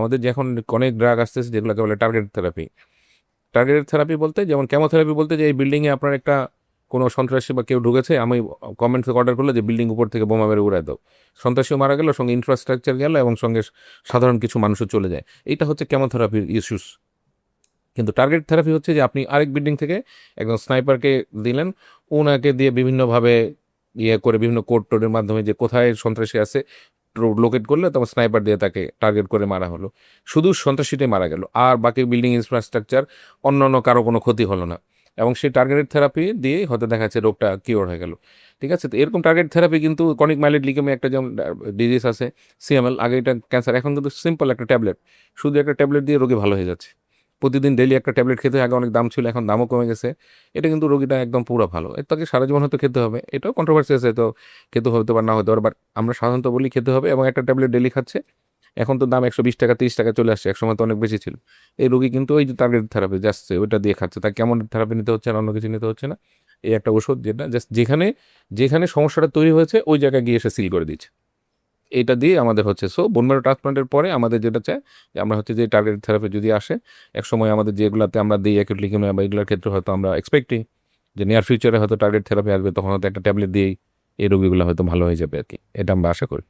আমাদের যে এখন অনেক ড্রাগ আসতেছে যেগুলোকে বলে টার্গেট থেরাপি। টার্গেটেড থেরাপি বলতে যেমন কেমোথেরাপি বলতে যে এই বিল্ডিংয়ে আপনার একটা কোনো সন্ত্রাসী বা কেউ ঢুকেছে, আমি কমেন্টস অর্ডার করলো যে বিল্ডিং উপর থেকে বোমা মেরে উড়ায় দাও, সন্ত্রাসীও মারা গেল, সঙ্গে ইনফ্রাস্ট্রাকচার গেল এবং সঙ্গে সাধারণ কিছু মানুষও চলে যায়। এইটা হচ্ছে কেমোথেরাপির ইস্যুস। কিন্তু টার্গেট থেরাপি হচ্ছে যে আপনি আরেক বিল্ডিং থেকে একজন স্নাইপারকে দিলেন, ওনাকে দিয়ে বিভিন্নভাবে করে বিভিন্ন কোড টোডের মাধ্যমে যে কোথায় সন্ত্রাসী আছে লোকেট করলে তখন স্নাইপার দিয়ে তাকে টার্গেট করে মারা হলো, শুধু সন্ত্রাসীটাই মারা গেল, আর বাকি বিল্ডিং ইনফ্রাস্ট্রাকচার অন্য অন্য কারো কোনো ক্ষতি হলো না, এবং সেই টার্গেটেড থেরাপি দিয়ে হয়তো দেখা যাচ্ছে রোগটা কিওর হয়ে গেল। ঠিক আছে, তো এরকম টার্গেট থেরাপি কিন্তু কনিক মাইলেড লিউকেমিয়া একটা যেমন ডিজিজ আছে সিএমএল, আগে এটা ক্যান্সার, এখন কিন্তু সিম্পল একটা ট্যাবলেট, শুধু একটা ট্যাবলেট দিয়ে রোগী ভালো হয়ে যাচ্ছে। প্রতিদিন ডেইলি একটা ট্যাবলেট খেতে হয়, আগে অনেক দাম ছিল, এখন দামও কমে গেছে। এটা কিন্তু রোগীটা একদম পুরো ভালো, এর তাকে সারা জীবন হয়তো খেতে হবে, এটাও কন্ট্রোভার্সি আছে, তো খেতে হতে পারে না হতে পারে, বাট আমরা সাধারণত বলি খেতে হবে, এবং একটা ট্যাবলেট ডেইলি খাচ্ছে। এখন তো দাম 120 টাকা 30 টাকা চলে আসছে, একসময় তো অনেক বেশি ছিল। এই রোগী কিন্তু ওই যে টার্গেট থেরাপি যাচ্ছে ওইটা দিয়ে খাচ্ছে, তার কেমন থেরাপি নিতে হচ্ছে না অন্য কিছু নিতে হচ্ছে না, এই একটা ওষুধ যেটা জাস্ট যেখানে যেখানে সমস্যাটা তৈরি হয়েছে ওই জায়গায় গিয়ে এসে সিল করে দিচ্ছে। এটা দিয়ে আমাদের হচ্ছে সো বোন ম্যারো ট্রান্সপ্লান্টের পরে আমাদের যেটা চাই যে আমরা হচ্ছে যে টার্গেট থেরাপি যদি আসে এক সময় আমাদের যেগুলাতে আমরা দিই অ্যাকিউট লিউকেমিয়া বা এগুলোর ক্ষেত্রে হয়তো আমরা এক্সপেক্টিং যে নিয়ার ফিউচারে হয়তো টার্গেট থেরাপি আসবে, তখন হয়তো একটা ট্যাবলেট দিয়েই এই রোগীগুলো হয়তো ভালো হয়ে যাবে আর কি, এটা আমরা আশা করি।